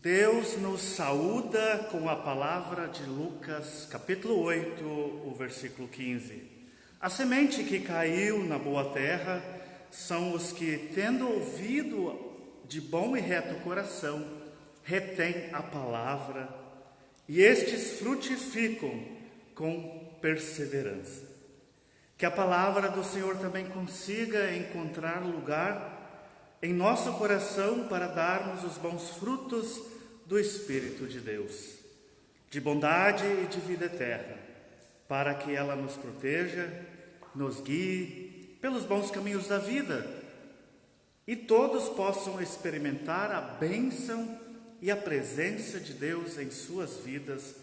Deus nos saúda com a palavra de Lucas, capítulo 8, o versículo 15. A semente que caiu na boa terra são os que, tendo ouvido de bom e reto coração, retém a palavra, e estes frutificam com perseverança. Que a palavra do Senhor também consiga encontrar lugar em nosso coração para darmos os bons frutos do Espírito de Deus, de bondade e de vida eterna, para que ela nos proteja, nos guie pelos bons caminhos da vida e todos possam experimentar a bênção e a presença de Deus em suas vidas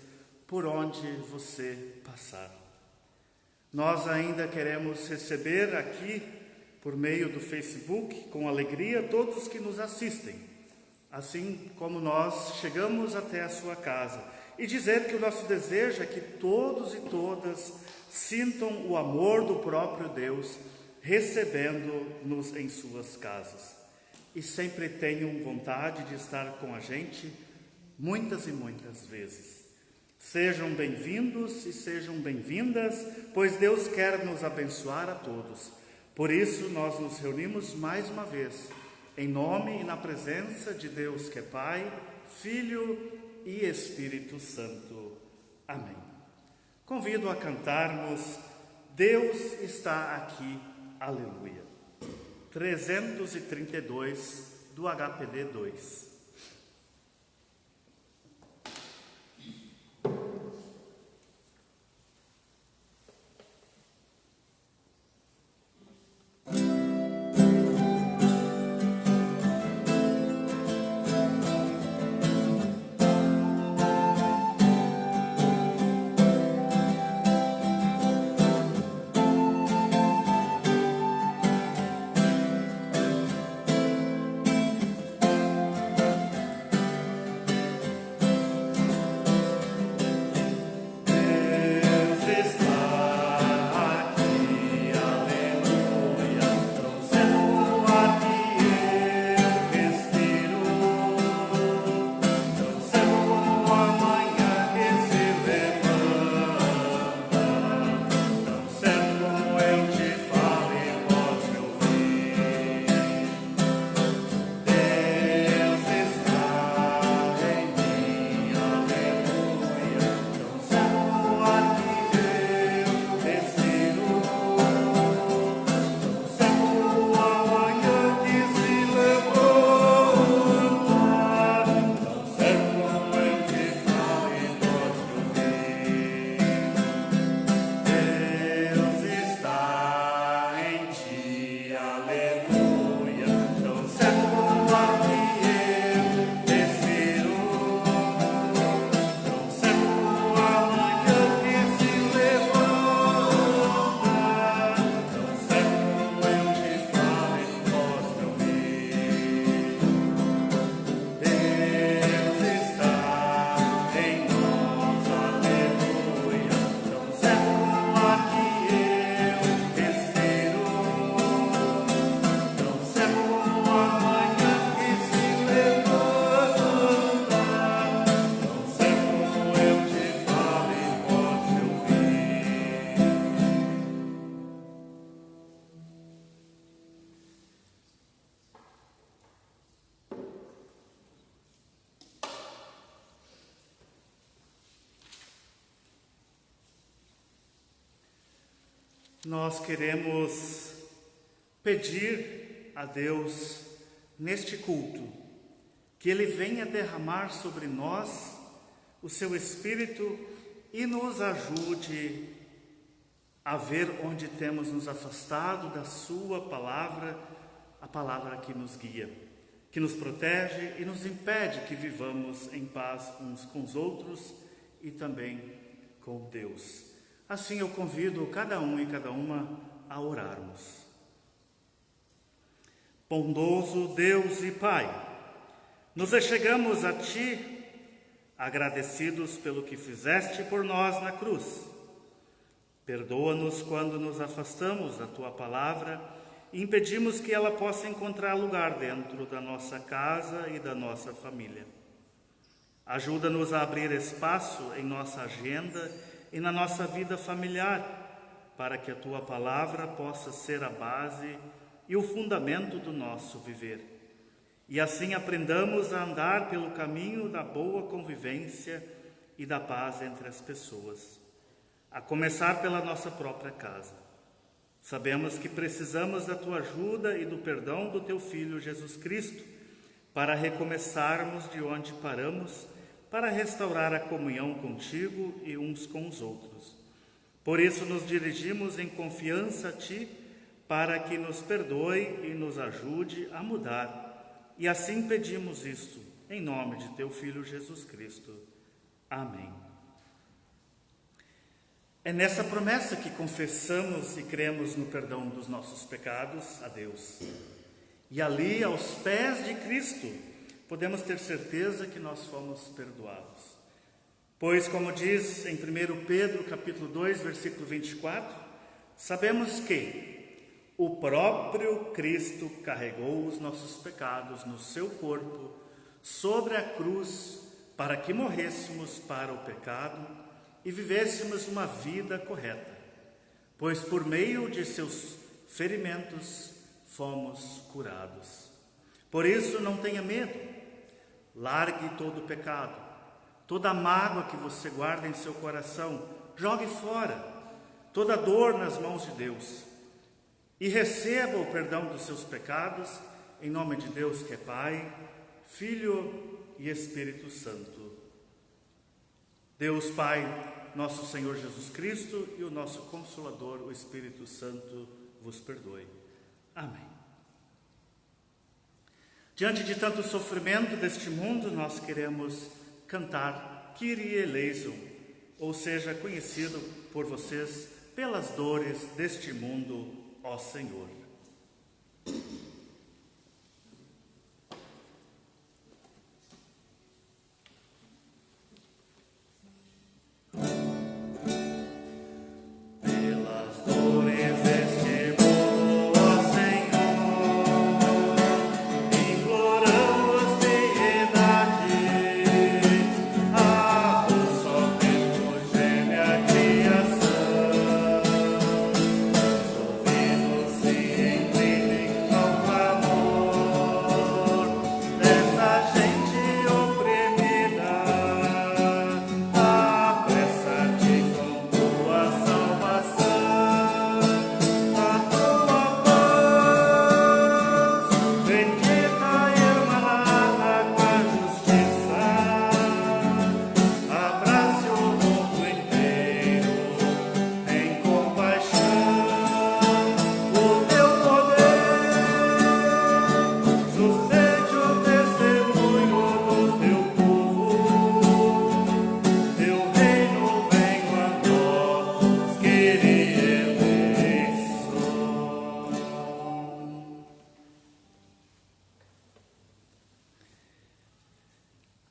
por onde você passar. Nós ainda queremos receber aqui, por meio do Facebook, com alegria, todos que nos assistem, assim como nós chegamos até a sua casa, e dizer que o nosso desejo é que todos e todas sintam o amor do próprio Deus, recebendo-nos em suas casas, e sempre tenham vontade de estar com a gente muitas e muitas vezes. Sejam bem-vindos e sejam bem-vindas, pois Deus quer nos abençoar a todos. Por isso, nós nos reunimos mais uma vez, em nome e na presença de Deus que é Pai, Filho e Espírito Santo. Amém. Convido a cantarmos Deus está aqui, aleluia. 332 do HPD 2. Nós queremos pedir a Deus, neste culto, que Ele venha derramar sobre nós o seu Espírito e nos ajude a ver onde temos nos afastado da sua palavra, a palavra que nos guia, que nos protege e nos impede que vivamos em paz uns com os outros e também com Deus. Assim eu convido cada um e cada uma a orarmos. Bondoso Deus e Pai, nos achegamos a Ti, agradecidos pelo que fizeste por nós na cruz. Perdoa-nos quando nos afastamos da Tua palavra e impedimos que ela possa encontrar lugar dentro da nossa casa e da nossa família. Ajuda-nos a abrir espaço em nossa agenda e na nossa vida familiar, para que a Tua palavra possa ser a base e o fundamento do nosso viver. E assim aprendamos a andar pelo caminho da boa convivência e da paz entre as pessoas, a começar pela nossa própria casa. Sabemos que precisamos da Tua ajuda e do perdão do Teu Filho Jesus Cristo para recomeçarmos de onde paramos, para restaurar a comunhão contigo e uns com os outros. Por isso nos dirigimos em confiança a Ti, para que nos perdoe e nos ajude a mudar. E assim pedimos isto, em nome de Teu Filho Jesus Cristo. Amém. É nessa promessa que confessamos e cremos no perdão dos nossos pecados a Deus. E ali, aos pés de Cristo, podemos ter certeza que nós fomos perdoados. Pois, como diz em 1 Pedro, capítulo 2, versículo 24, sabemos que o próprio Cristo carregou os nossos pecados no seu corpo, sobre a cruz, para que morrêssemos para o pecado e vivêssemos uma vida correta. Pois por meio de seus ferimentos fomos curados. Por isso não tenha medo, largue todo o pecado, toda a mágoa que você guarda em seu coração, jogue fora, toda dor nas mãos de Deus. E receba o perdão dos seus pecados, em nome de Deus que é Pai, Filho e Espírito Santo. Deus Pai, nosso Senhor Jesus Cristo e o nosso Consolador, o Espírito Santo, vos perdoe. Amém. Diante de tanto sofrimento deste mundo, nós queremos cantar Kyrie eleison, ou seja, conhecido por vocês pelas dores deste mundo, ó Senhor.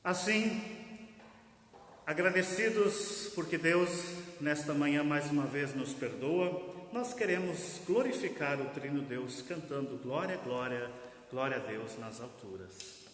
Assim, agradecidos porque Deus, nesta manhã, mais uma vez nos perdoa, nós queremos glorificar o Trino Deus, cantando glória, glória, glória a Deus nas alturas.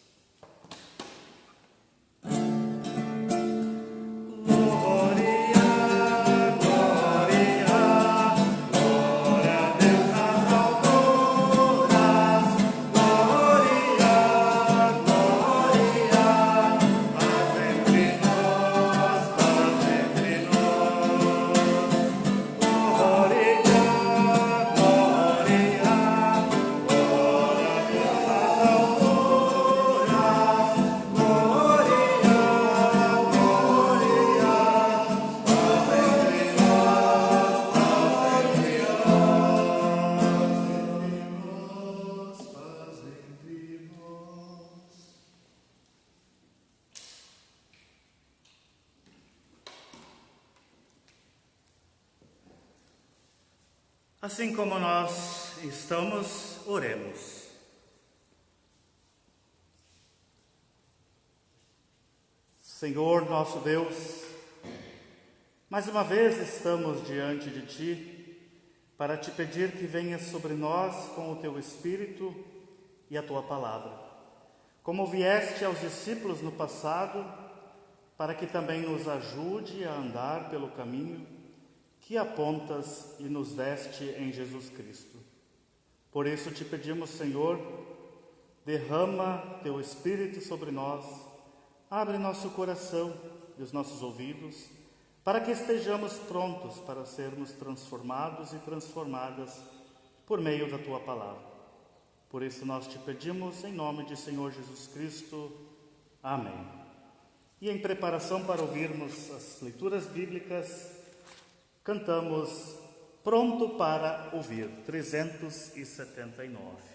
Assim como nós estamos, oremos. Senhor nosso Deus, mais uma vez estamos diante de Ti para Te pedir que venhas sobre nós com o Teu Espírito e a Tua Palavra. Como vieste aos discípulos no passado, para que também nos ajude a andar pelo caminho que apontas e nos deste em Jesus Cristo. Por isso te pedimos, Senhor, derrama teu Espírito sobre nós, abre nosso coração e os nossos ouvidos, para que estejamos prontos para sermos transformados e transformadas por meio da tua palavra. Por isso nós te pedimos em nome de Senhor Jesus Cristo. Amém. E em preparação para ouvirmos as leituras bíblicas, cantamos Pronto para Ouvir, 379.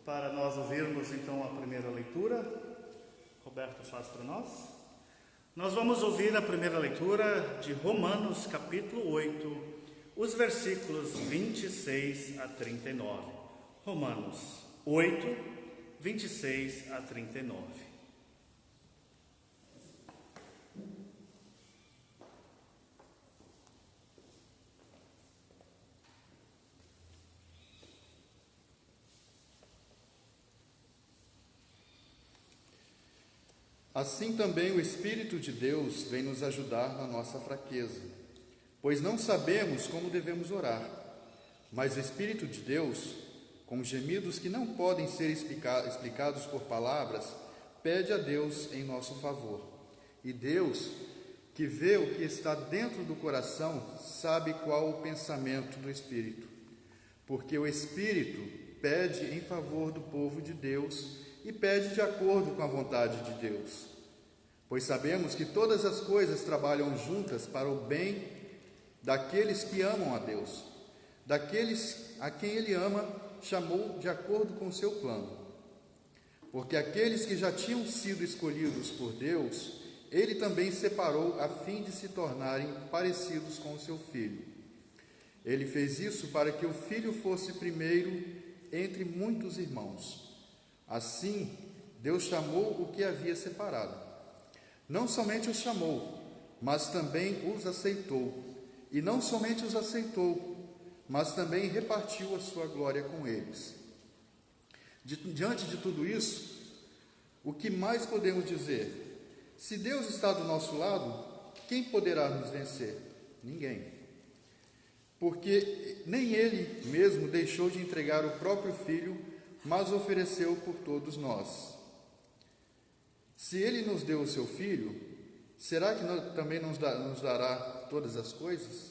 Para nós ouvirmos então a primeira leitura, Roberto faz para nós. Nós vamos ouvir a primeira leitura de Romanos capítulo 8, os versículos 26 a 39. Romanos 8, 26 a 39. Assim também o Espírito de Deus vem nos ajudar na nossa fraqueza, pois não sabemos como devemos orar, mas o Espírito de Deus, com gemidos que não podem ser explicados por palavras, pede a Deus em nosso favor. E Deus, que vê o que está dentro do coração, sabe qual o pensamento do Espírito, porque o Espírito pede em favor do povo de Deus e pede de acordo com a vontade de Deus. Pois sabemos que todas as coisas trabalham juntas para o bem daqueles que amam a Deus, daqueles a quem Ele ama, chamou de acordo com o seu plano. Porque aqueles que já tinham sido escolhidos por Deus, Ele também separou a fim de se tornarem parecidos com o seu Filho. Ele fez isso para que o Filho fosse primeiro entre muitos irmãos. Assim, Deus chamou o que havia separado. Não somente os chamou, mas também os aceitou. E não somente os aceitou, mas também repartiu a sua glória com eles. Diante de tudo isso, o que mais podemos dizer? Se Deus está do nosso lado, quem poderá nos vencer? Ninguém. Porque nem Ele mesmo deixou de entregar o próprio Filho, mas ofereceu por todos nós. Se Ele nos deu o seu Filho, será que também nos dará todas as coisas?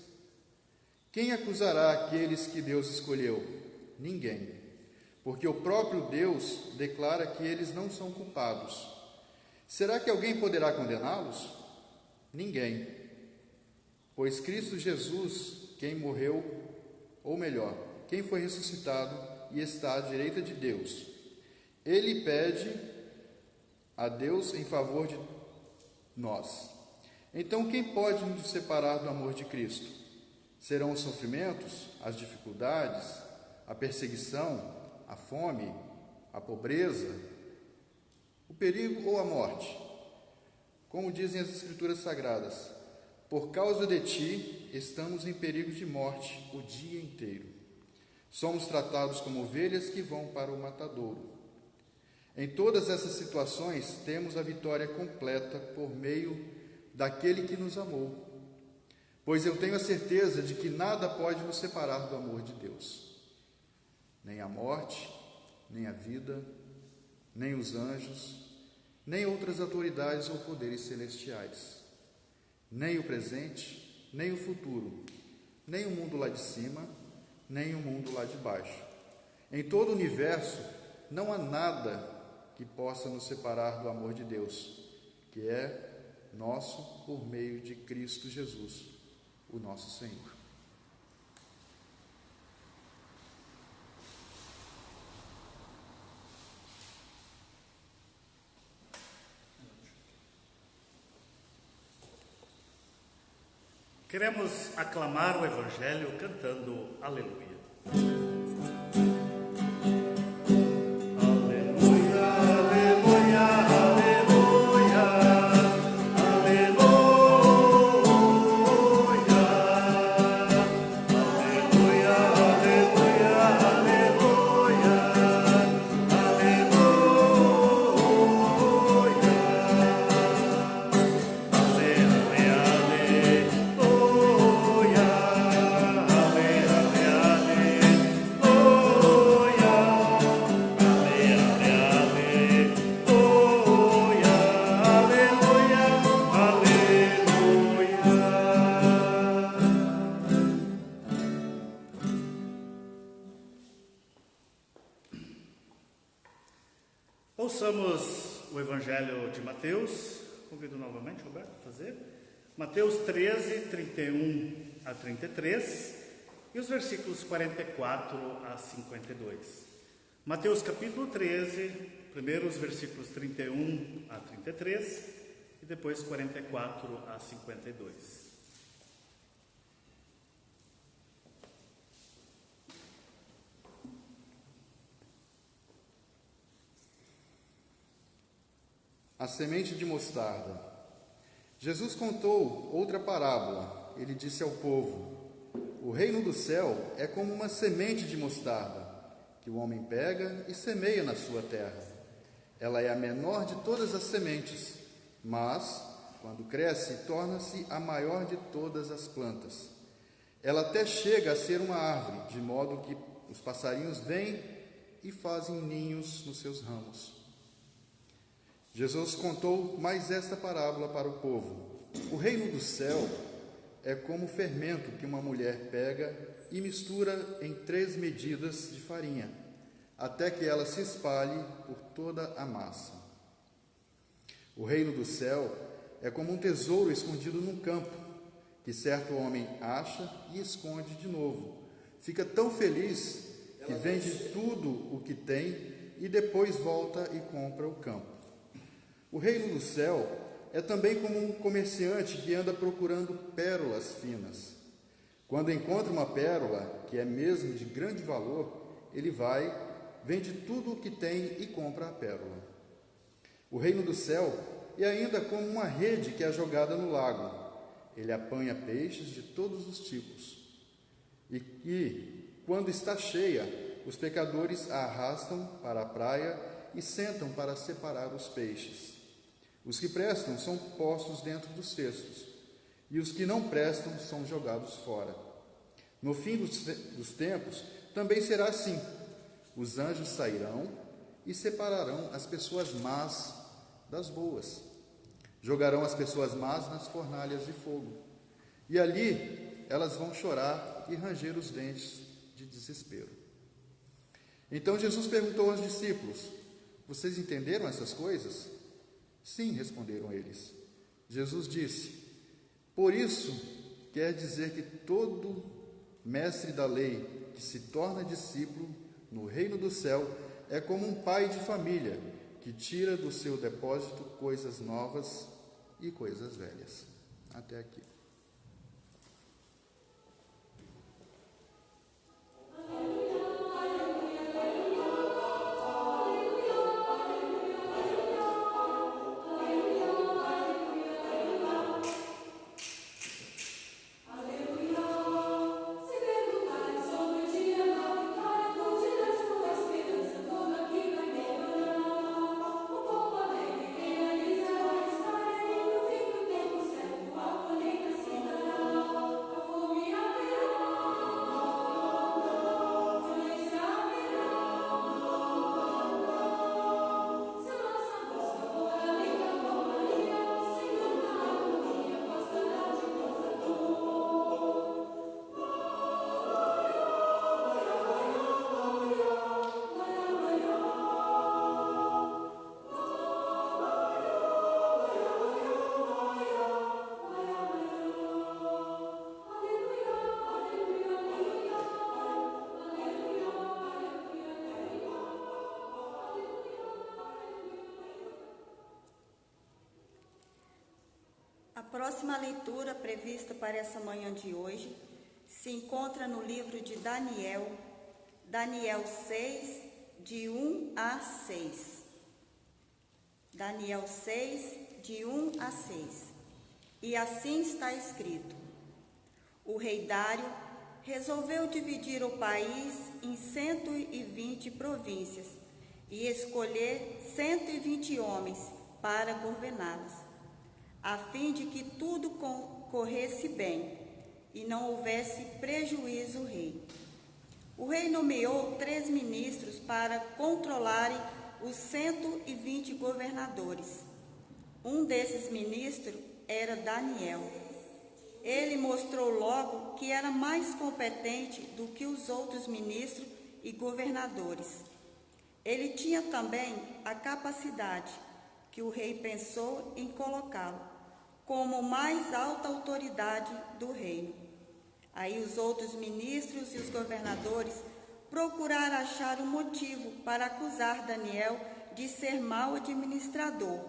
Quem acusará aqueles que Deus escolheu? Ninguém, porque o próprio Deus declara que eles não são culpados. Será que alguém poderá condená-los? Ninguém, pois Cristo Jesus, quem morreu, ou melhor, quem foi ressuscitado e está à direita de Deus, Ele pede a Deus em favor de nós. Então, quem pode nos separar do amor de Cristo? Serão os sofrimentos, as dificuldades, a perseguição, a fome, a pobreza, o perigo ou a morte. Como dizem as Escrituras Sagradas, por causa de ti estamos em perigo de morte o dia inteiro. Somos tratados como ovelhas que vão para o matadouro. Em todas essas situações, temos a vitória completa por meio daquele que nos amou. Pois eu tenho a certeza de que nada pode nos separar do amor de Deus. Nem a morte, nem a vida, nem os anjos, nem outras autoridades ou poderes celestiais, nem o presente, nem o futuro, nem o mundo lá de cima, nem o mundo lá de baixo. Em todo o universo, não há nada que possa nos separar do amor de Deus, que é nosso por meio de Cristo Jesus, o nosso Senhor. Queremos aclamar o Evangelho cantando Aleluia. Ouçamos o Evangelho de Mateus. Convido novamente Roberto a fazer. Mateus 13, 31 a 33 e os versículos 44 a 52. Mateus capítulo 13, primeiro os versículos 31 a 33 e depois 44 a 52. A semente de mostarda. Jesus contou outra parábola. Ele disse ao povo: o reino do céu é como uma semente de mostarda, que o homem pega e semeia na sua terra. Ela é a menor de todas as sementes, mas, quando cresce, torna-se a maior de todas as plantas. Ela até chega a ser uma árvore, de modo que os passarinhos vêm e fazem ninhos nos seus ramos. Jesus contou mais esta parábola para o povo. O reino do céu é como o fermento que uma mulher pega e mistura em 3 medidas de farinha, até que ela se espalhe por toda a massa. O reino do céu é como um tesouro escondido num campo, que certo homem acha e esconde de novo. Fica tão feliz que vende tudo o que tem e depois volta e compra o campo. O reino do céu é também como um comerciante que anda procurando pérolas finas. Quando encontra uma pérola, que é mesmo de grande valor, ele vai, vende tudo o que tem e compra a pérola. O reino do céu é ainda como uma rede que é jogada no lago. Ele apanha peixes de todos os tipos. E quando está cheia, os pecadores a arrastam para a praia e sentam para separar os peixes. Os que prestam são postos dentro dos cestos, e os que não prestam são jogados fora. No fim dos tempos, também será assim. Os anjos sairão e separarão as pessoas más das boas. Jogarão as pessoas más nas fornalhas de fogo. E ali elas vão chorar e ranger os dentes de desespero. Então Jesus perguntou aos discípulos: vocês entenderam essas coisas? Sim, responderam eles. Jesus disse: por isso quer dizer que todo mestre da lei que se torna discípulo no reino do céu é como um pai de família que tira do seu depósito coisas novas e coisas velhas. Até aqui. Aleluia. próxima leitura prevista para essa manhã de hoje se encontra no livro de Daniel, Daniel 6, de 1 a 6. Daniel 6, de 1 a 6. E assim está escrito: o rei Dário resolveu dividir o país em 120 províncias e escolher 120 homens para governá-las, a fim de que tudo corresse bem e não houvesse prejuízo ao rei. O rei nomeou 3 ministros para controlarem os 120 governadores. Um desses ministros era Daniel. Ele mostrou logo que era mais competente do que os outros ministros e governadores. Ele tinha também a capacidade que o rei pensou em colocá-lo como mais alta autoridade do reino. Aí os outros ministros e os governadores procuraram achar um motivo para acusar Daniel de ser mau administrador,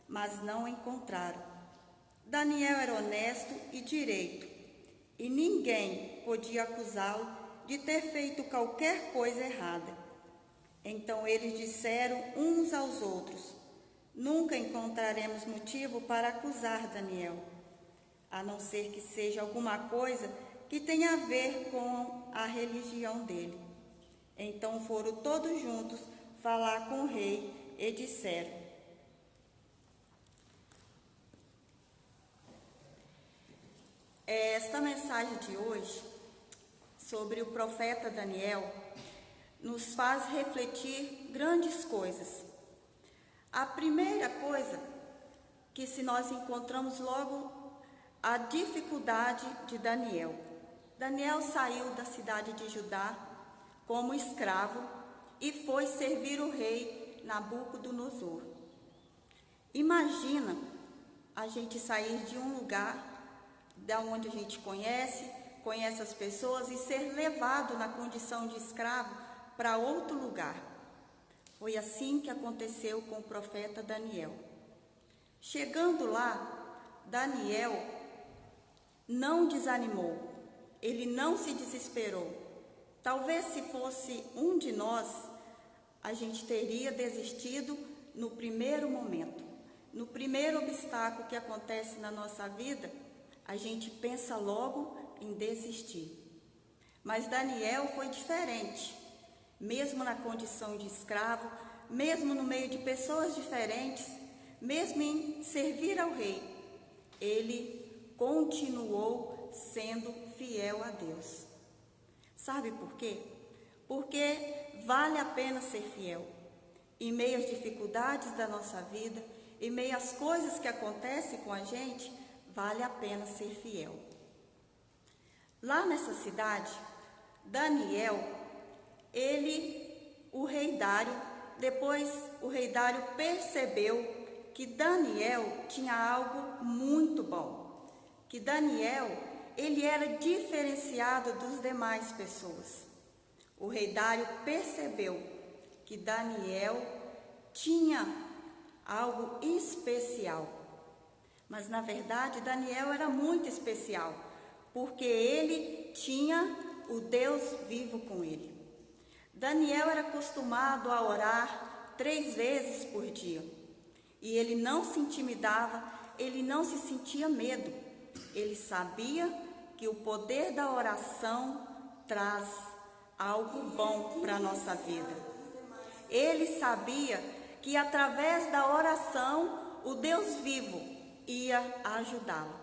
mas não encontraram. Daniel era honesto e direito, e ninguém podia acusá-lo de ter feito qualquer coisa errada. Então eles disseram uns aos outros: nunca encontraremos motivo para acusar Daniel, a não ser que seja alguma coisa que tenha a ver com a religião dele. Então foram todos juntos falar com o rei e disseram: esta mensagem de hoje, sobre o profeta Daniel, nos faz refletir grandes coisas. A primeira coisa, que se nós encontramos logo a dificuldade de Daniel. Daniel saiu da cidade de Judá como escravo e foi servir o rei Nabucodonosor. Imagina a gente sair de um lugar da onde a gente conhece as pessoas e ser levado na condição de escravo para outro lugar. Foi assim que aconteceu com o profeta Daniel. Chegando lá, Daniel não desanimou, ele não se desesperou. Talvez se fosse um de nós, a gente teria desistido no primeiro momento. No primeiro obstáculo que acontece na nossa vida, a gente pensa logo em desistir. Mas Daniel foi diferente. Mesmo na condição de escravo, mesmo no meio de pessoas diferentes, mesmo em servir ao rei, ele continuou sendo fiel a Deus. Sabe por quê? Porque vale a pena ser fiel. Em meio às dificuldades da nossa vida, em meio às coisas que acontecem com a gente, vale a pena ser fiel. Lá nessa cidade, Daniel, o rei Dário, depois o rei Dário percebeu que Daniel tinha algo muito bom, que Daniel, ele era diferenciado dos demais pessoas. O rei Dário percebeu que Daniel tinha algo especial. Mas na verdade Daniel era muito especial, porque ele tinha o Deus vivo com ele. Daniel era acostumado a orar 3 vezes por dia. E ele não se intimidava, ele não se sentia medo. Ele sabia que o poder da oração traz algo bom para a nossa vida. Ele sabia que através da oração o Deus vivo ia ajudá-lo.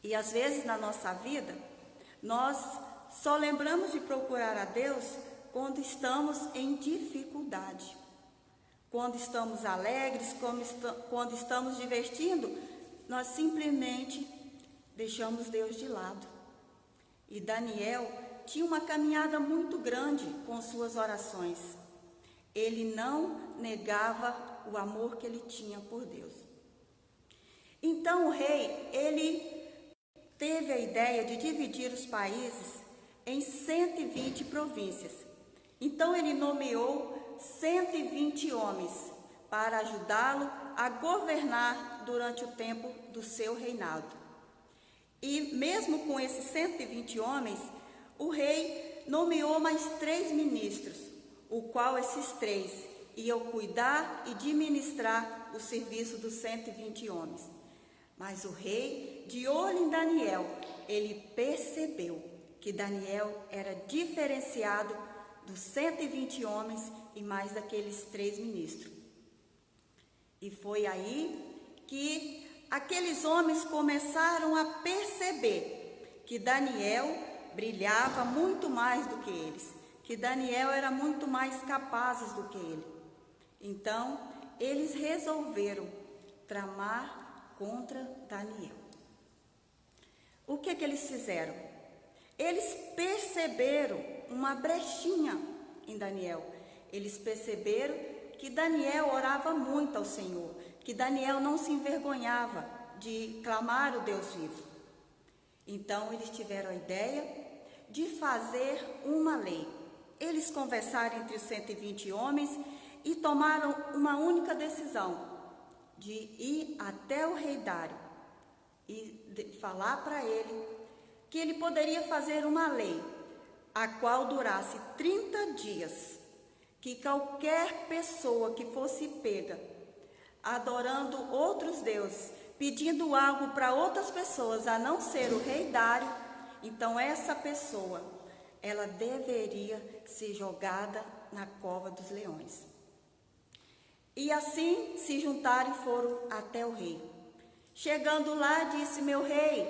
E às vezes na nossa vida, nós só lembramos de procurar a Deus quando estamos em dificuldade. Quando estamos alegres, quando estamos divertindo, nós simplesmente deixamos Deus de lado. E Daniel tinha uma caminhada muito grande com suas orações. Ele não negava o amor que ele tinha por Deus. Então o rei, ele teve a ideia de dividir os países em 120 províncias. Então ele nomeou 120 homens para ajudá-lo a governar durante o tempo do seu reinado. E mesmo com esses 120 homens, o rei nomeou mais 3 ministros, o qual esses 3 iam cuidar e administrar o serviço dos 120 homens. Mas o rei, de olho em Daniel, ele percebeu que Daniel era diferenciado dos 120 homens e mais daqueles 3 ministros. E foi aí que aqueles homens começaram a perceber que Daniel brilhava muito mais do que eles, que Daniel era muito mais capaz do que ele. Então, eles resolveram tramar contra Daniel. O que eles fizeram? Eles perceberam uma brechinha em Daniel. Eles perceberam que Daniel orava muito ao Senhor, que Daniel não se envergonhava de clamar o Deus vivo. Então, eles tiveram a ideia de fazer uma lei. Eles conversaram entre os 120 homens e tomaram uma única decisão, de ir até o rei Dário e falar para ele que ele poderia fazer uma lei, a qual durasse 30 dias, que qualquer pessoa que fosse pega adorando outros deuses, pedindo algo para outras pessoas, a não ser o rei Dário, então essa pessoa, ela deveria ser jogada na cova dos leões. E assim se juntaram e foram até o rei. Chegando lá, disse: meu rei,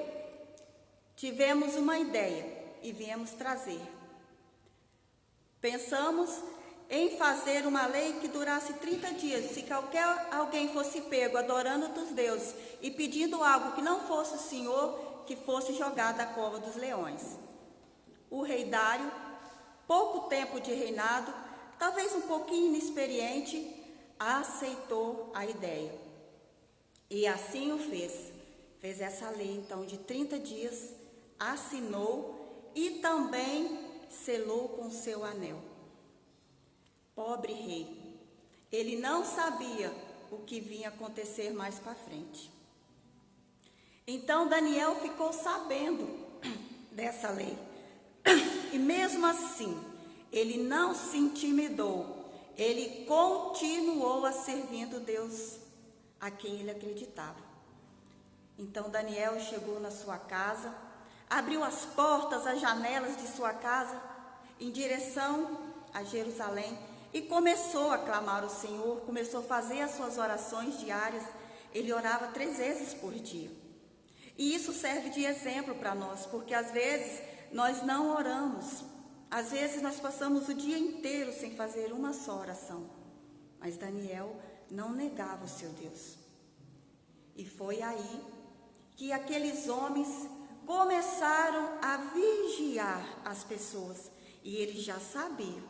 tivemos uma ideia e viemos trazer. Pensamos em fazer uma lei que durasse 30 dias. Se qualquer alguém fosse pego adorando outros deuses e pedindo algo que não fosse o Senhor, que fosse jogado à cova dos leões. O rei Dário, pouco tempo de reinado, talvez um pouquinho inexperiente, aceitou a ideia. E assim o fez. Fez essa lei, então, de 30 dias, assinou e também selou com seu anel. Pobre rei, ele não sabia o que vinha acontecer mais para frente. Então Daniel ficou sabendo dessa lei. E mesmo assim, ele não se intimidou. Ele continuou a servindo Deus a quem ele acreditava. Então Daniel chegou na sua casa, abriu as portas, as janelas de sua casa em direção a Jerusalém e começou a clamar ao Senhor, começou a fazer as suas orações diárias. Ele orava 3 vezes por dia. E isso serve de exemplo para nós, porque às vezes nós não oramos. Às vezes nós passamos o dia inteiro sem fazer uma só oração. Mas Daniel não negava o seu Deus. E foi aí que aqueles homens começaram a vigiar as pessoas. E eles já sabiam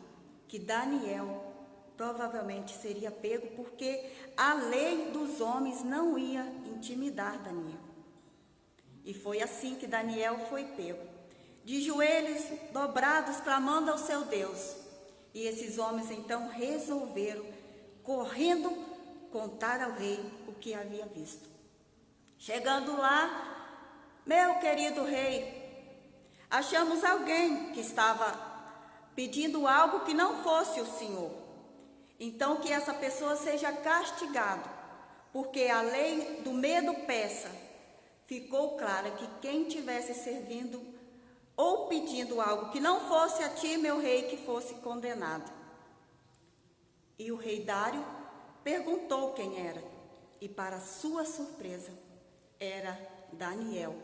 que Daniel provavelmente seria pego, porque a lei dos homens não ia intimidar Daniel. E foi assim que Daniel foi pego, de joelhos dobrados, clamando ao seu Deus. E esses homens então resolveram, correndo, contar ao rei o que havia visto. Chegando lá: meu querido rei, achamos alguém que estava pedindo algo que não fosse o Senhor. Então que essa pessoa seja castigada, porque a lei do medo persa ficou clara que quem tivesse servindo ou pedindo algo que não fosse a ti, meu rei, que fosse condenado. E o rei Dário perguntou quem era, e para sua surpresa, era Daniel,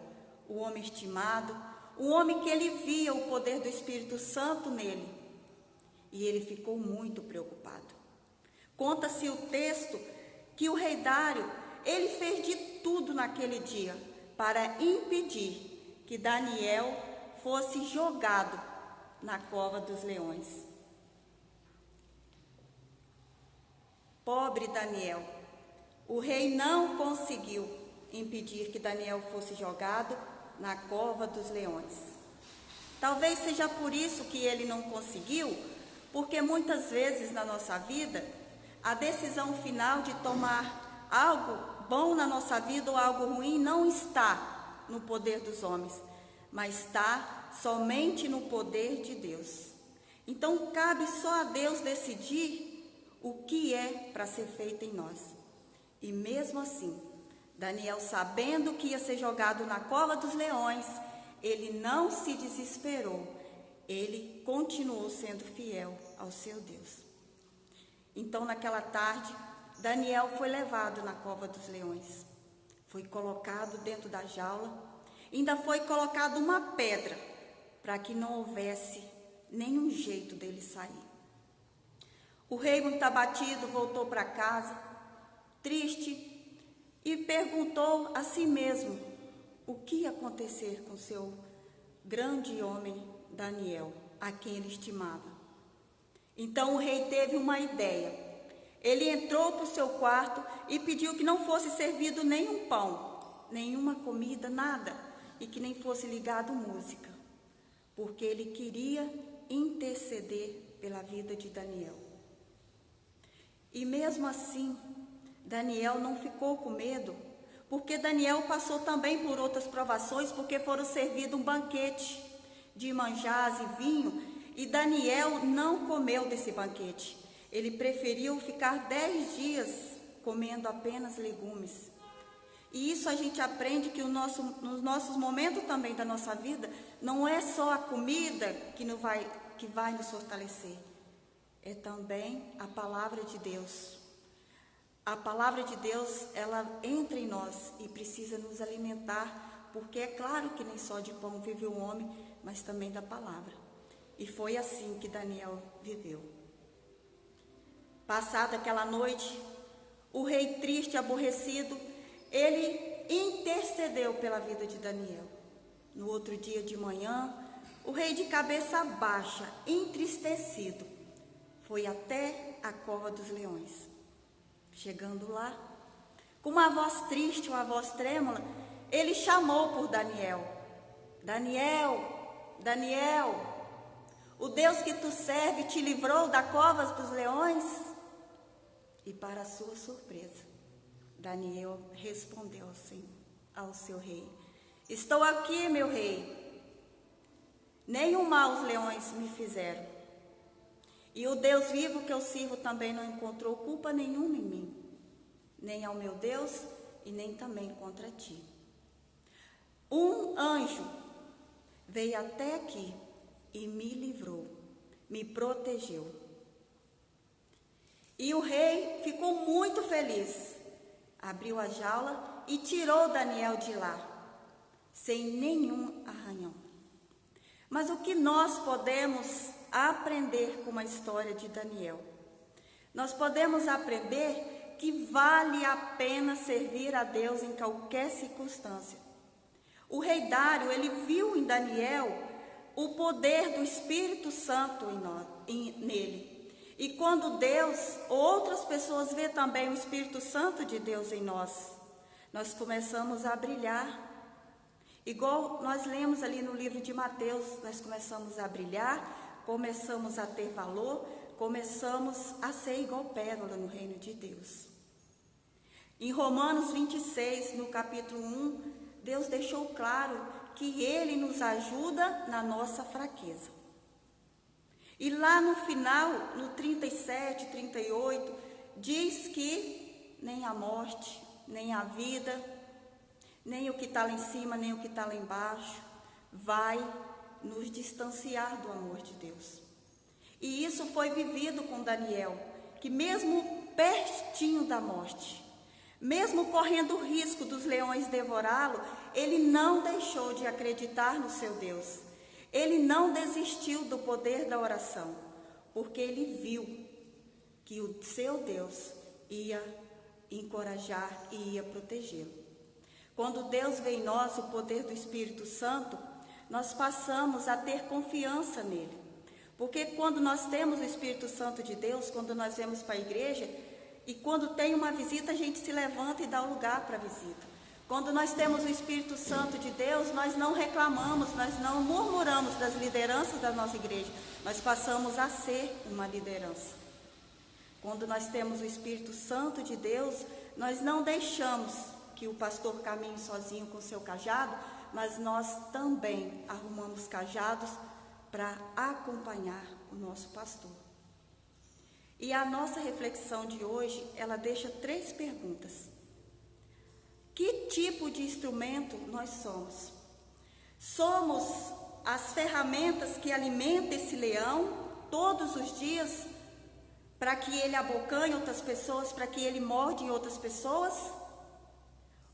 o homem estimado, o homem que ele via o poder do Espírito Santo nele. E ele ficou muito preocupado. Conta-se o texto que o rei Dário, ele fez de tudo naquele dia para impedir que Daniel fosse jogado na cova dos leões. Pobre Daniel, o rei não conseguiu impedir que Daniel fosse jogado na cova dos leões. Talvez seja por isso que ele não conseguiu, porque muitas vezes na nossa vida A decisão final de tomar algo bom na nossa vida ou algo ruim não está no poder dos homens, mas está somente no poder de Deus. Então cabe só a Deus decidir o que é para ser feito em nós. E mesmo assim, Daniel, sabendo que ia ser jogado na cova dos leões, ele não se desesperou, ele continuou sendo fiel ao seu Deus. Então, naquela tarde, Daniel foi levado na cova dos leões, foi colocado dentro da jaula, ainda foi colocado uma pedra para que não houvesse nenhum jeito dele sair. O rei, muito abatido, voltou para casa, triste, e perguntou a si mesmo o que ia acontecer com seu grande homem Daniel, a quem ele estimava. Então o rei teve uma ideia. Ele entrou para o seu quarto e pediu que não fosse servido nenhum pão, nenhuma comida, nada, e que nem fosse ligado música, porque ele queria interceder pela vida de Daniel. E mesmo assim, Daniel não ficou com medo, porque Daniel passou também por outras provações, porque foram servido um banquete de manjares e vinho, e Daniel não comeu desse banquete. Ele preferiu ficar 10 dias comendo apenas legumes. E isso a gente aprende que nos nossos momentos também da nossa vida, não é só a comida que vai nos fortalecer, é também a palavra de Deus. A palavra de Deus, ela entra em nós e precisa nos alimentar, porque é claro que nem só de pão vive o homem, mas também da palavra. E foi assim que Daniel viveu. Passada aquela noite, o rei triste e aborrecido, ele intercedeu pela vida de Daniel. No outro dia de manhã, o rei, de cabeça baixa, entristecido, foi até a cova dos leões. Chegando lá, com uma voz triste, uma voz trêmula, ele chamou por Daniel. Daniel, Daniel, o Deus que tu serve te livrou da cova dos leões? E para sua surpresa, Daniel respondeu ao seu rei: estou aqui, meu rei. Nenhum mal os leões me fizeram. E o Deus vivo que eu sirvo também não encontrou culpa nenhuma em mim, nem ao meu Deus e nem também contra ti. Um anjo veio até aqui e me livrou, me protegeu. E o rei ficou muito feliz, abriu a jaula e tirou Daniel de lá, sem nenhum arranhão. Mas o que nós podemos aprender com a história de Daniel? Nós podemos aprender que vale a pena servir a Deus em qualquer circunstância. O rei Dário, ele viu em Daniel o poder do Espírito Santo nele. E quando Deus, outras pessoas vê também o Espírito Santo de Deus em nós, nós começamos a brilhar. Igual nós lemos ali no livro de Mateus, nós começamos a brilhar, começamos a ter valor, começamos a ser igual pérola no reino de Deus. Em Romanos 26, no capítulo 1, Deus deixou claro que Ele nos ajuda na nossa fraqueza. E lá no final, no 37, 38, diz que nem a morte, nem a vida, nem o que está lá em cima, nem o que está lá embaixo, vai nos distanciar do amor de Deus. E isso foi vivido com Daniel, que mesmo pertinho da morte, mesmo correndo o risco dos leões devorá-lo, ele não deixou de acreditar no seu Deus. Ele não desistiu do poder da oração, porque ele viu que o seu Deus ia encorajar e ia protegê-lo. Quando Deus vê em nós o poder do Espírito Santo, nós passamos a ter confiança nele. Porque quando nós temos o Espírito Santo de Deus, quando nós vamos para a igreja, e quando tem uma visita, a gente se levanta e dá o lugar para a visita. Quando nós temos o Espírito Santo de Deus, nós não reclamamos, nós não murmuramos das lideranças da nossa igreja. Nós passamos a ser uma liderança. Quando nós temos o Espírito Santo de Deus, nós não deixamos que o pastor caminhe sozinho com seu cajado, mas nós também arrumamos cajados para acompanhar o nosso pastor. E a nossa reflexão de hoje, ela deixa 3 perguntas. Que tipo de instrumento nós somos? Somos as ferramentas que alimentam esse leão todos os dias para que ele abocanhe outras pessoas, para que ele morde em outras pessoas?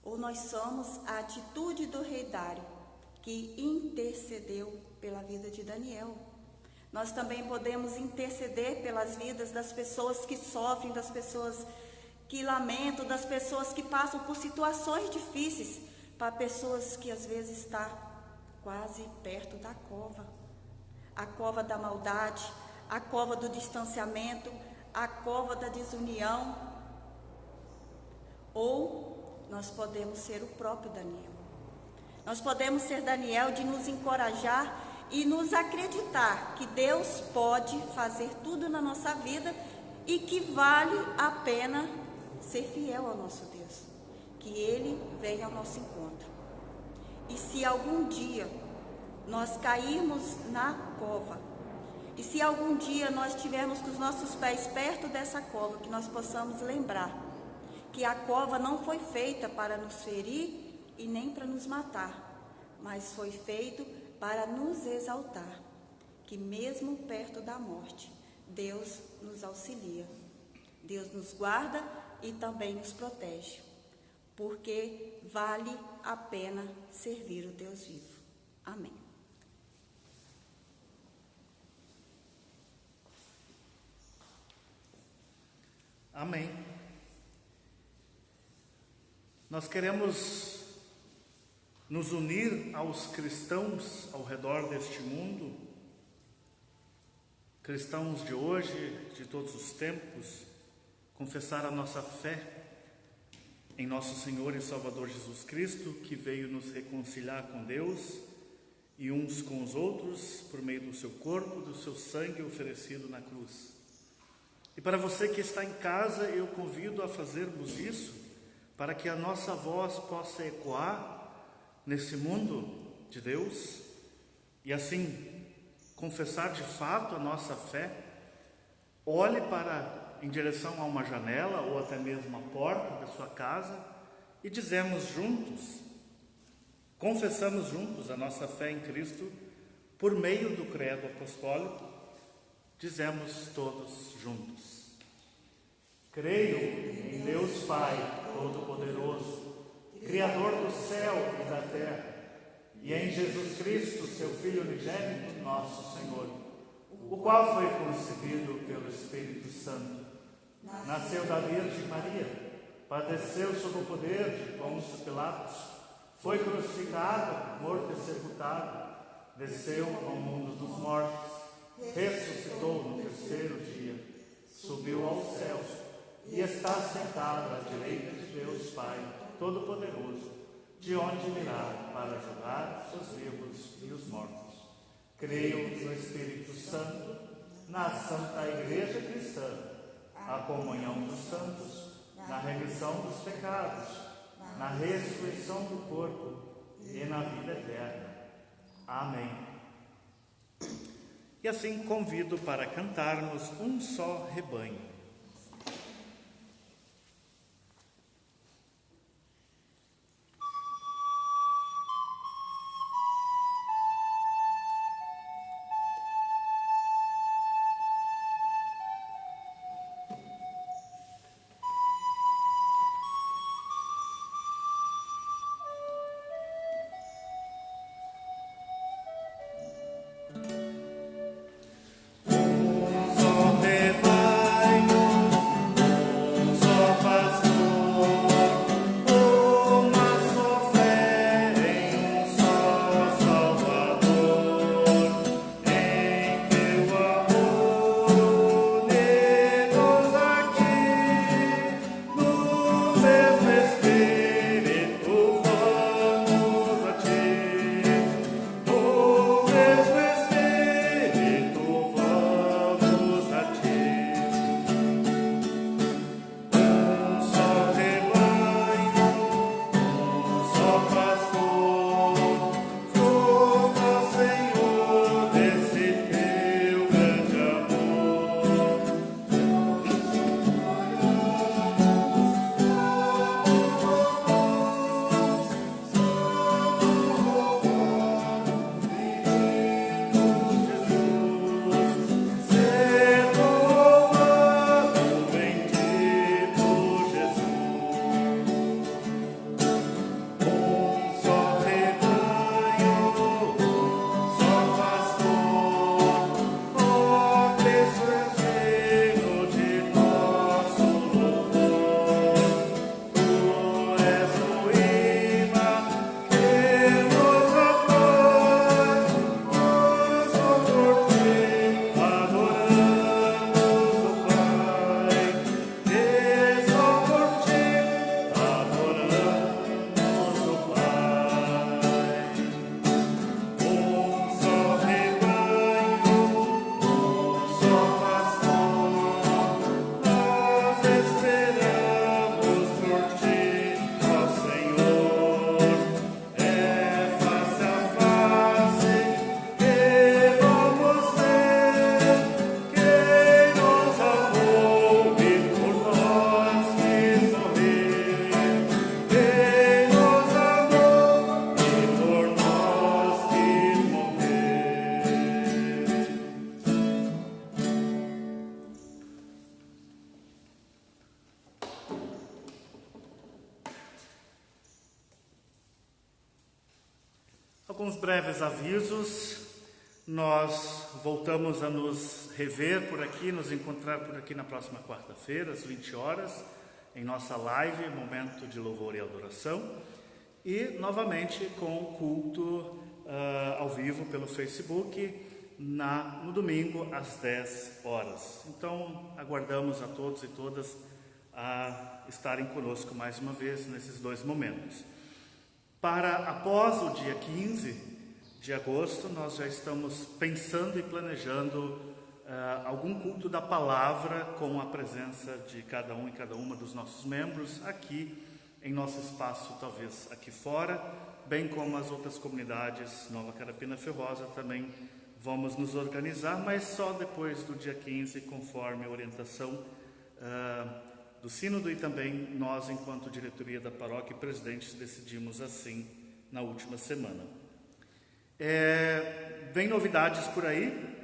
Ou nós somos a atitude do rei Dário, que intercedeu pela vida de Daniel? Nós também podemos interceder pelas vidas das pessoas que sofrem, das pessoas que lamentam, das pessoas que passam por situações difíceis, para pessoas que às vezes estão quase perto da cova. A cova da maldade, a cova do distanciamento, a cova da desunião. Ou nós podemos ser o próprio Daniel. Nós podemos ser Daniel de nos encorajar e nos acreditar que Deus pode fazer tudo na nossa vida e que vale a pena ser fiel ao nosso Deus, que Ele venha ao nosso encontro. E se algum dia nós cairmos na cova, e se algum dia nós tivermos com os nossos pés perto dessa cova, que nós possamos lembrar que a cova não foi feita para nos ferir e nem para nos matar, mas foi feito para nos exaltar, que mesmo perto da morte, Deus nos auxilia, Deus nos guarda e também nos protege, porque vale a pena servir o Deus vivo. Amém. Amém. Nós queremos nos unir aos cristãos ao redor deste mundo, cristãos de hoje, de todos os tempos, confessar a nossa fé em nosso Senhor e Salvador Jesus Cristo, que veio nos reconciliar com Deus e uns com os outros por meio do seu corpo, do seu sangue oferecido na cruz. E para você que está em casa, eu convido a fazermos isso, para que a nossa voz possa ecoar nesse mundo de Deus, e assim confessar de fato a nossa fé. Olhe em direção a uma janela ou até mesmo a porta da sua casa e dizemos juntos, confessamos juntos a nossa fé em Cristo por meio do credo apostólico. Dizemos todos juntos: creio em Deus Pai Todo-Poderoso, Criador do céu e da terra, e em Jesus Cristo, seu Filho unigênito, nosso Senhor, o qual foi concebido pelo Espírito Santo, nasceu da Virgem Maria, padeceu sob o poder de Pôncio Pilatos, foi crucificado, morto e sepultado, desceu ao mundo dos mortos, ressuscitou no terceiro dia, subiu aos céus e está sentado à direita de Deus Pai Todo-Poderoso, de onde virá para julgar os vivos e os mortos. Creio no Espírito Santo, na Santa Igreja Cristã, a comunhão dos santos, na remissão dos pecados, na ressurreição do corpo e na vida eterna. Amém. E assim convido para cantarmos Um Só Rebanho. Alguns breves avisos. Nós voltamos a nos rever por aqui, nos encontrar por aqui na próxima quarta-feira, às 20 horas, em nossa live, momento de louvor e adoração. E, novamente, com o culto ao vivo pelo Facebook, no domingo, às 10 horas. Então, aguardamos a todos e todas a estarem conosco mais uma vez nesses dois momentos. Para após o dia 15 de agosto, nós já estamos pensando e planejando algum culto da palavra com a presença de cada um e cada uma dos nossos membros aqui em nosso espaço, talvez aqui fora, bem como as outras comunidades, Nova Carapina Ferrosa, também vamos nos organizar, mas só depois do dia 15, conforme a orientação do Sínodo, e também nós, enquanto diretoria da paróquia e presidentes, decidimos assim na última semana. Vem novidades por aí.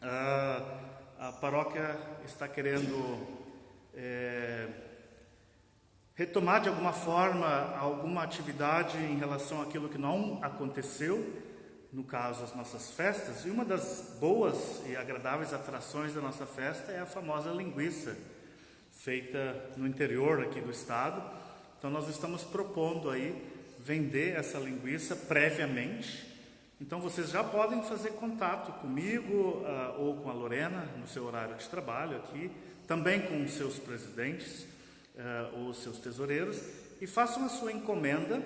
A paróquia está querendo retomar de alguma forma alguma atividade em relação àquilo que não aconteceu, no caso as nossas festas, e uma das boas e agradáveis atrações da nossa festa é a famosa linguiça, feita no interior aqui do estado. Então nós estamos propondo aí vender essa linguiça previamente. Então vocês já podem fazer contato comigo ou com a Lorena no seu horário de trabalho aqui, também com os seus presidentes ou os seus tesoureiros, e façam a sua encomenda.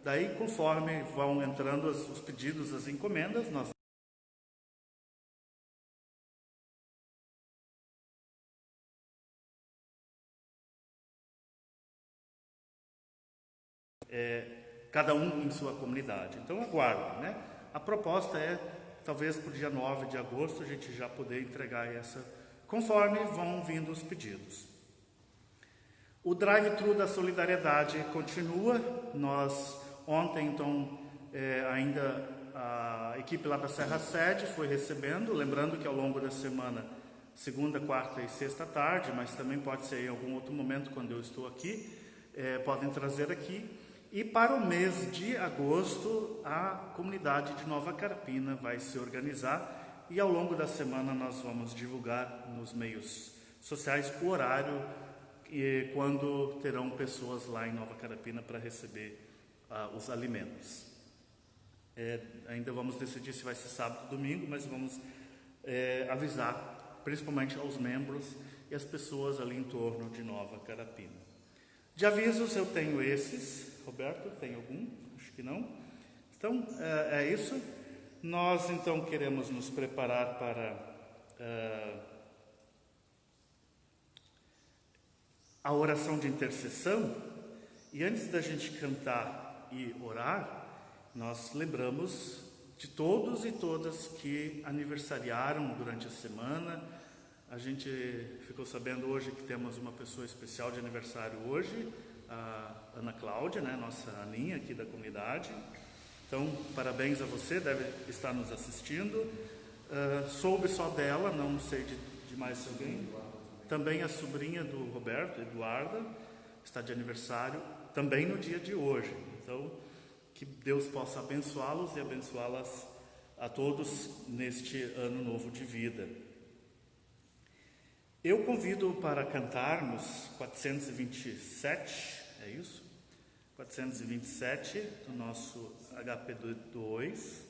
Daí, conforme vão entrando os pedidos, as encomendas, nós cada um em sua comunidade. Então aguardem, né? A proposta é, talvez para o dia 9 de agosto, a gente já poder entregar essa, conforme vão vindo os pedidos. O drive-thru da solidariedade continua. Nós, ontem, então, ainda a equipe lá da Serra Sede foi recebendo, lembrando que ao longo da semana, segunda, quarta e sexta tarde, mas também pode ser em algum outro momento quando eu estou aqui, podem trazer aqui. E para o mês de agosto, a comunidade de Nova Carapina vai se organizar e ao longo da semana nós vamos divulgar nos meios sociais o horário e quando terão pessoas lá em Nova Carapina para receber os alimentos. Ainda vamos decidir se vai ser sábado ou domingo, mas vamos avisar principalmente aos membros e às pessoas ali em torno de Nova Carapina. De avisos eu tenho esses. Roberto, tem algum? Acho que não. Então, é isso. Nós, então, queremos nos preparar para a oração de intercessão. E antes da gente cantar e orar, nós lembramos de todos e todas que aniversariaram durante a semana. A gente ficou sabendo hoje que temos uma pessoa especial de aniversário hoje, a Ana Cláudia, né, nossa Aninha aqui da comunidade. Então, parabéns a você, deve estar nos assistindo. Soube só dela, não sei de mais alguém. Também a sobrinha do Roberto, Eduarda, está de aniversário também no dia de hoje. Então, que Deus possa abençoá-los e abençoá-las a todos neste ano novo de vida. Eu convido para cantarmos 427, é isso? 427 do nosso HP2.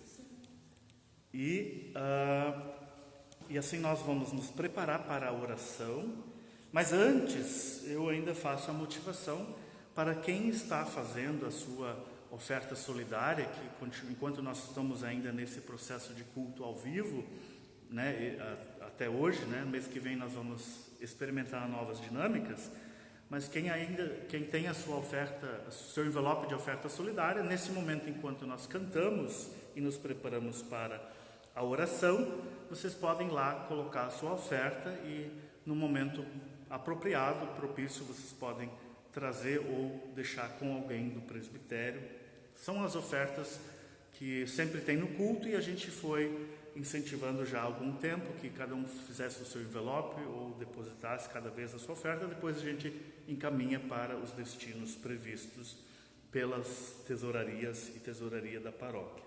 E assim nós vamos nos preparar para a oração. Mas antes, eu ainda faço a motivação para quem está fazendo a sua oferta solidária, que enquanto nós estamos ainda nesse processo de culto ao vivo, né, até hoje, né, mês que vem nós vamos experimentar novas dinâmicas, mas quem tem a sua oferta, seu envelope de oferta solidária, nesse momento, enquanto nós cantamos e nos preparamos para a oração, vocês podem lá colocar a sua oferta e no momento apropriado, propício, vocês podem trazer ou deixar com alguém do presbitério. São as ofertas que sempre tem no culto e a gente foi incentivando já há algum tempo que cada um fizesse o seu envelope ou depositasse cada vez a sua oferta. Depois a gente encaminha para os destinos previstos pelas tesourarias e tesouraria da paróquia.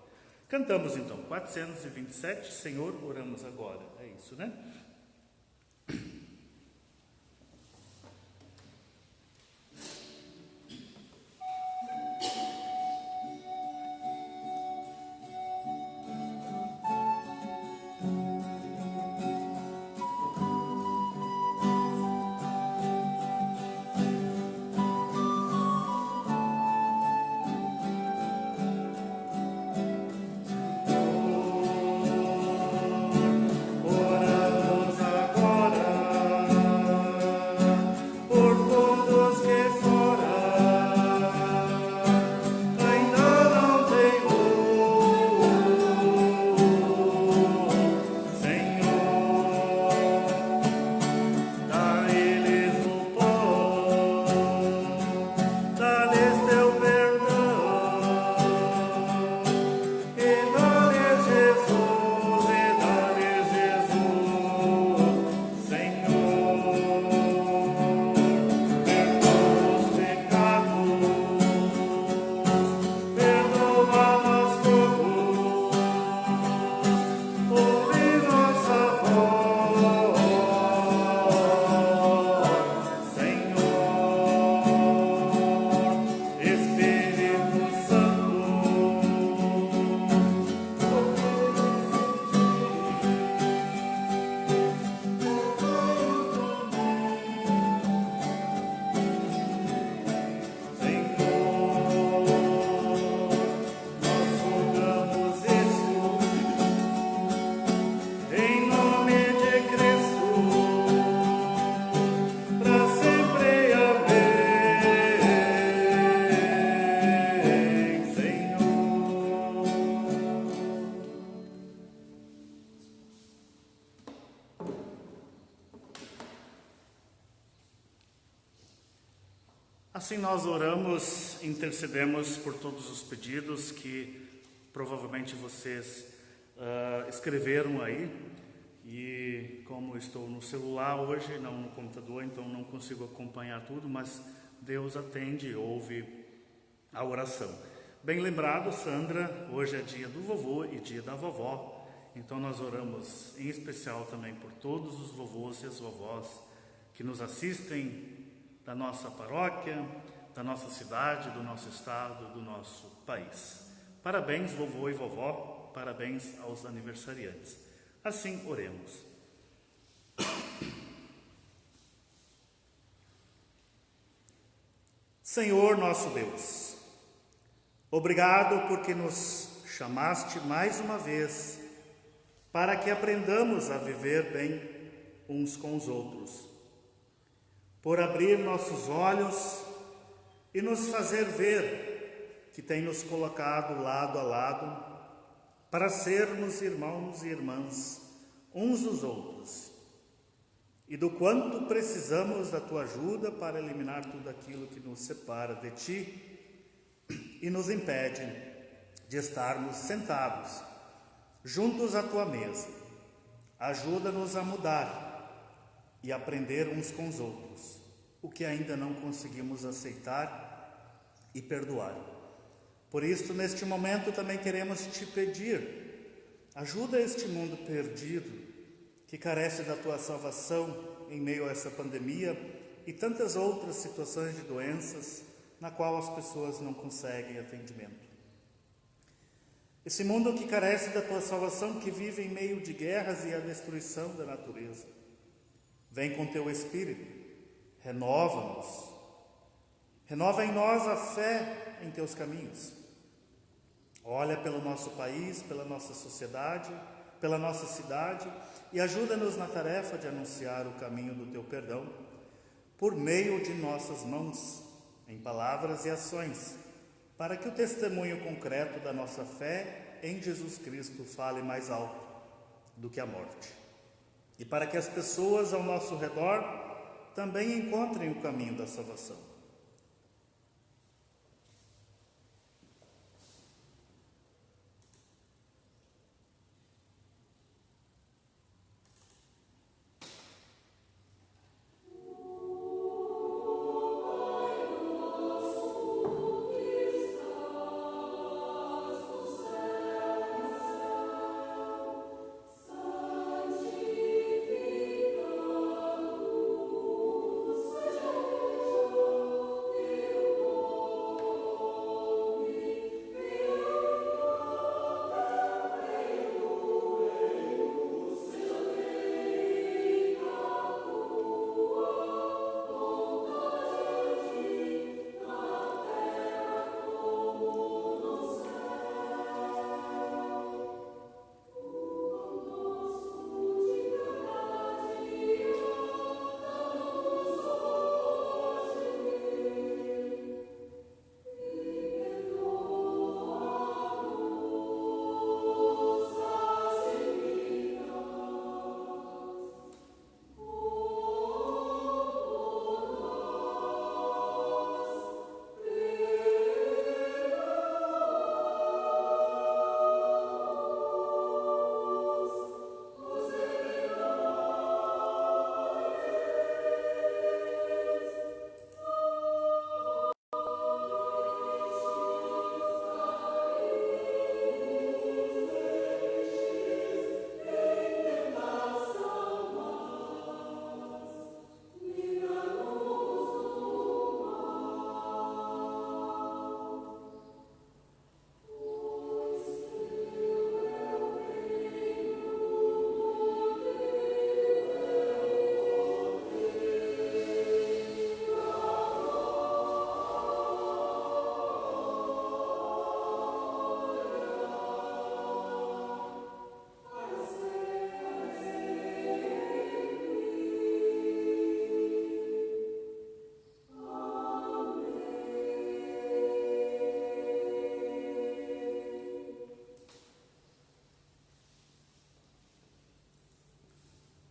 Cantamos então 427, Senhor, oramos agora. É isso, né? Assim nós oramos, intercedemos por todos os pedidos que provavelmente vocês escreveram aí. E como estou no celular hoje, não no computador, então não consigo acompanhar tudo, mas Deus atende e ouve a oração. Bem lembrado, Sandra, hoje é dia do vovô e dia da vovó, então nós oramos em especial também por todos os vovôs e as vovós que nos assistem da nossa paróquia, da nossa cidade, do nosso estado, do nosso país. Parabéns, vovô e vovó, parabéns aos aniversariantes. Assim, oremos. Senhor nosso Deus, obrigado porque nos chamaste mais uma vez para que aprendamos a viver bem uns com os outros, por abrir nossos olhos e nos fazer ver que tem nos colocado lado a lado para sermos irmãos e irmãs uns dos outros, e do quanto precisamos da tua ajuda para eliminar tudo aquilo que nos separa de ti e nos impede de estarmos sentados juntos à tua mesa. Ajuda-nos a mudar e aprender uns com os outros o que ainda não conseguimos aceitar e perdoar. Por isso, neste momento, também queremos te pedir, ajuda este mundo perdido, que carece da tua salvação em meio a essa pandemia e tantas outras situações de doenças na qual as pessoas não conseguem atendimento. Esse mundo que carece da tua salvação, que vive em meio de guerras e a destruição da natureza. Vem com teu Espírito, renova-nos, renova em nós a fé em teus caminhos. Olha pelo nosso país, pela nossa sociedade, pela nossa cidade e ajuda-nos na tarefa de anunciar o caminho do teu perdão por meio de nossas mãos, em palavras e ações, para que o testemunho concreto da nossa fé em Jesus Cristo fale mais alto do que a morte. E para que as pessoas ao nosso redor também encontrem o caminho da salvação.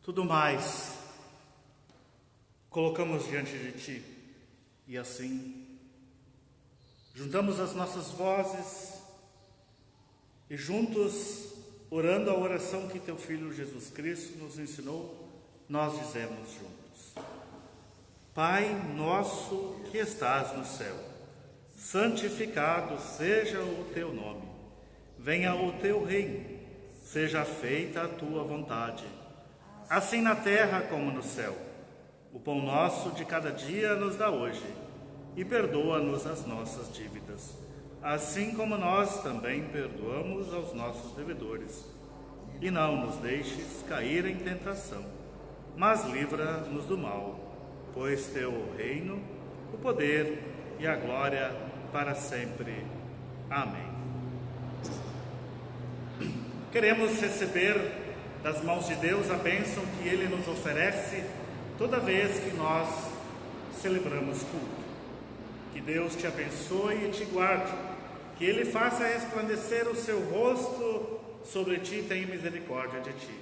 Tudo mais colocamos diante de Ti e assim juntamos as nossas vozes e juntos, orando a oração que Teu Filho Jesus Cristo nos ensinou, nós dizemos juntos: Pai nosso que estás no céu, santificado seja o Teu nome. Venha o Teu reino, seja feita a Tua vontade, assim na terra como no céu. O pão nosso de cada dia nos dá hoje, e perdoa-nos as nossas dívidas, assim como nós também perdoamos aos nossos devedores. E não nos deixes cair em tentação, mas livra-nos do mal, pois Teu o reino, o poder e a glória para sempre. Amém. Queremos receber das mãos de Deus a bênção que Ele nos oferece toda vez que nós celebramos culto. Que Deus te abençoe e te guarde, que Ele faça resplandecer o seu rosto sobre ti e tenha misericórdia de ti.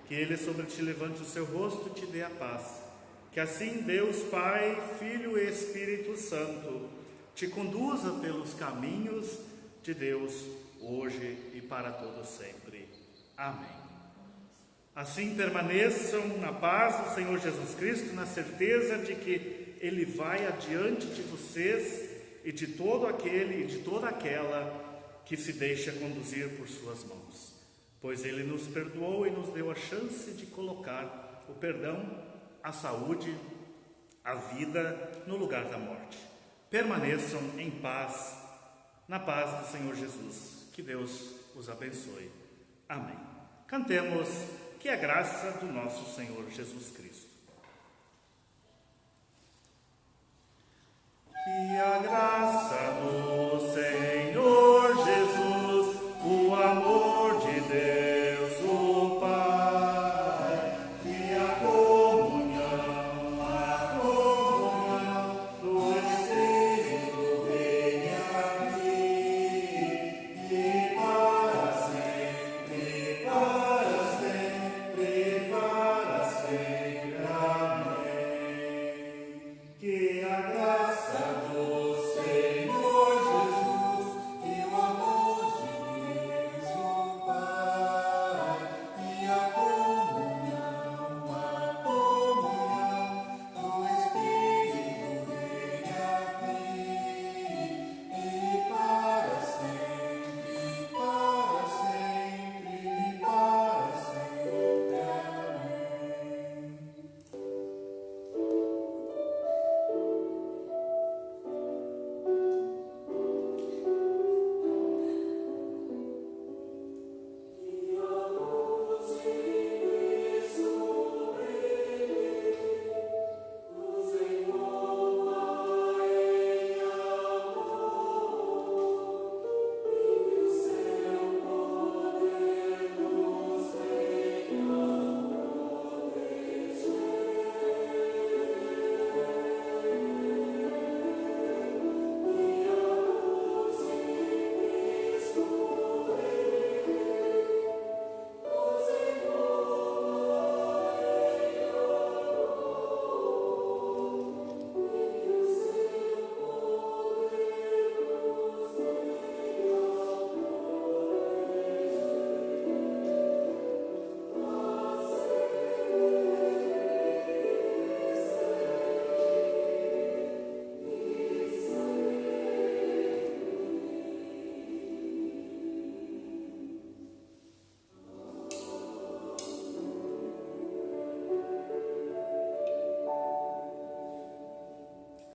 Que Ele sobre ti levante o seu rosto e te dê a paz. Que assim Deus Pai, Filho e Espírito Santo te conduza pelos caminhos de Deus, hoje e para todo sempre. Amém. Assim permaneçam na paz do Senhor Jesus Cristo, na certeza de que Ele vai adiante de vocês e de todo aquele e de toda aquela que se deixa conduzir por suas mãos, pois Ele nos perdoou e nos deu a chance de colocar o perdão, a saúde, a vida no lugar da morte. Permaneçam em paz, na paz do Senhor Jesus. Que Deus os abençoe. Amém. Cantemos: que a graça do nosso Senhor Jesus Cristo.